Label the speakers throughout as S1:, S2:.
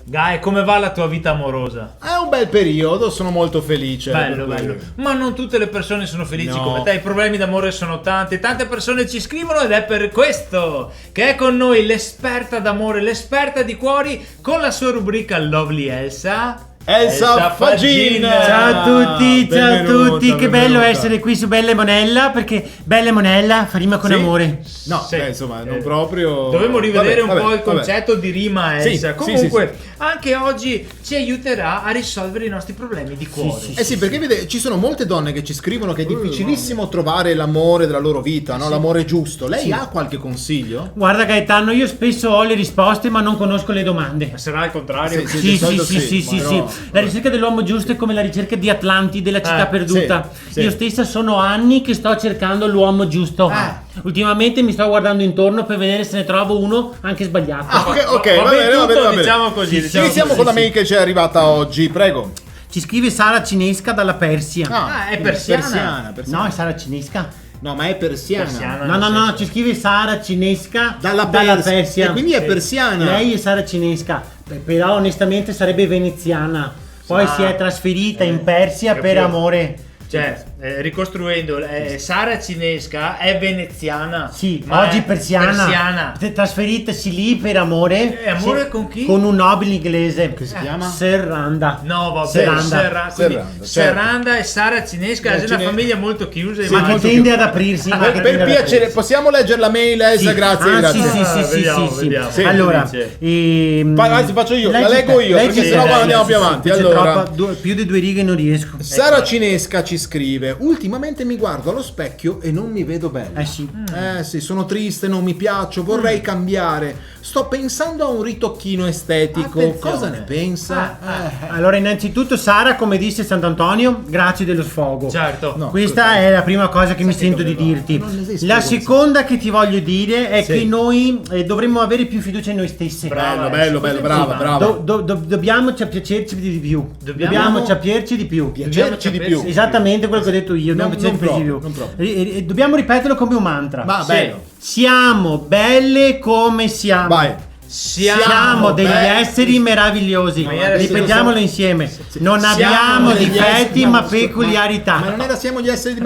S1: Gai, come va la tua vita amorosa?
S2: È un bel periodo, sono molto felice.
S1: Bello. Ma non tutte le persone sono felici come te. I problemi d'amore sono tanti. Tante persone ci scrivono ed è per questo che è con noi l'esperta d'amore, l'esperta di cuori, con la sua rubrica Lovely Elsa
S3: Fagin.
S4: Ciao a tutti, che bello
S2: benvenuta.
S4: essere qui su Bella e Monella, perché Bella e Monella fa rima con amore.
S2: No,
S1: Sì.
S2: insomma, non proprio.
S1: Dovremmo rivedere
S2: Vabbè,
S1: un po' il concetto di rima
S2: Sì,
S1: Elsa.
S2: sì,
S1: Comunque,
S2: sì.
S1: anche oggi ci aiuterà a risolvere i nostri problemi di cuore.
S4: sì.
S2: Eh sì, perché vede, ci sono molte donne che ci scrivono che è difficilissimo trovare l'amore della loro vita, no? L'amore giusto. Lei ha qualche consiglio?
S4: Guarda Gaetano, io spesso ho le risposte ma non conosco le domande.
S1: Sarà al contrario?
S2: Sì, di solito
S4: Sì.
S2: ma no.
S4: La ricerca dell'uomo giusto è come la ricerca di Atlantide, la città perduta.
S2: sì.
S4: Io stessa sono anni che sto cercando l'uomo giusto. Ultimamente mi sto guardando intorno per vedere se ne trovo uno anche sbagliato.
S2: Ok, va bene.
S1: Diciamo così.
S2: Iniziamo con la mail che ci è arrivata oggi, prego.
S4: Ci scrive Sara Cinesca dalla Persia.
S1: È persiana.
S4: No, è Sara Cinesca.
S2: No, ma è persiana.
S4: No, ci scrive Sara Cinesca
S2: Dalla
S4: Persia.
S2: E quindi è persiana.
S4: Lei è Sara Cinesca, però onestamente sarebbe veneziana. Poi si è trasferita in Persia per
S1: capito.
S4: amore.
S1: Cioè, ricostruendo, Sara Cinesca è veneziana.
S4: Sì,
S1: ma
S4: oggi
S1: è
S4: persiana. Trasferitasi lì per amore.
S1: E amore
S4: Sì,
S1: con chi?
S4: Con un nobile inglese.
S2: Che si chiama?
S4: Serranda.
S1: No, vabbè,
S4: Serranda.
S1: Serranda e Sara Cinesca è una famiglia molto chiusa.
S4: Ma che
S2: molto
S4: tende ad aprirsi. ma che tende
S2: Per
S4: ad
S2: piacere,
S4: aprirsi.
S2: possiamo leggere la mail, Elsa?
S4: Sì.
S2: Grazie, grazie.
S1: Vediamo.
S2: Sì.
S4: Allora,
S2: Anzi, faccio io, la
S4: leggi
S2: leggo
S4: te,
S2: io,
S4: leggi
S2: perché
S4: te.
S2: sennò andiamo più avanti.
S4: C'è
S2: Allora,
S4: più di 2 righe non riesco.
S2: Sara Cinesca ci scrive: ultimamente mi guardo allo specchio e non mi vedo bella.
S4: Sì.
S2: Sì, sono triste, non mi piaccio, vorrei cambiare. Sto pensando a un ritocchino estetico.
S1: Attenzione.
S2: Cosa ne pensa?
S4: Allora, innanzitutto, Sara, come disse Sant'Antonio, grazie dello sfogo.
S1: Certo.
S2: No.
S4: Questa è la prima cosa che mi sento di dirti.
S2: Non esiste
S4: La
S2: questo.
S4: seconda che ti voglio dire è
S2: Sì.
S4: che noi dovremmo avere più fiducia in noi stessi.
S2: Bello, brava.
S4: Dobbiamo piacerci di più. Dobbiamo piacerci di più.
S2: Piacerci di più.
S4: Esattamente quello che ho detto io.
S2: Non
S4: Dobbiamo piacerci di
S2: proprio.
S4: più. Dobbiamo ripeterlo come un mantra.
S2: Ma bello.
S4: Siamo belle come siamo.
S2: Vai.
S4: Siamo degli esseri meravigliosi. Ripetiamolo insieme. Non abbiamo
S2: degli
S4: difetti
S2: esseri-
S4: ma
S2: Ma
S4: peculiarità.
S2: non era siamo gli esseri di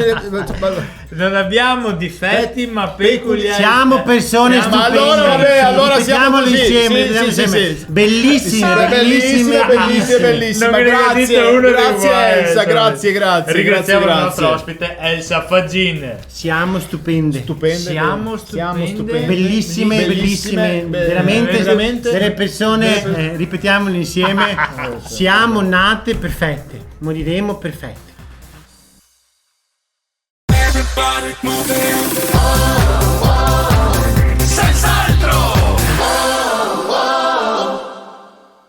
S1: Non abbiamo difetti ma peculiarità.
S4: Siamo persone
S1: Siamo-
S4: stupende.
S2: allora, vabbè, allora siamo
S4: Ripetiamolo
S2: così.
S4: insieme.
S2: Sì,
S4: ripetiamo
S2: sì,
S4: insieme.
S2: sì.
S4: Bellissime.
S1: Non me ne ha detto uno
S2: Grazie
S1: uguale,
S2: Elsa,
S1: cioè.
S2: grazie.
S1: Ringraziamo il
S2: grazie.
S1: nostro ospite Elsa Fagin.
S4: Siamo stupende.
S1: Siamo stupende.
S4: Bellissime, veramente delle persone, ripetiamolo insieme, siamo nate perfette, moriremo perfette.
S5: Everybody moving.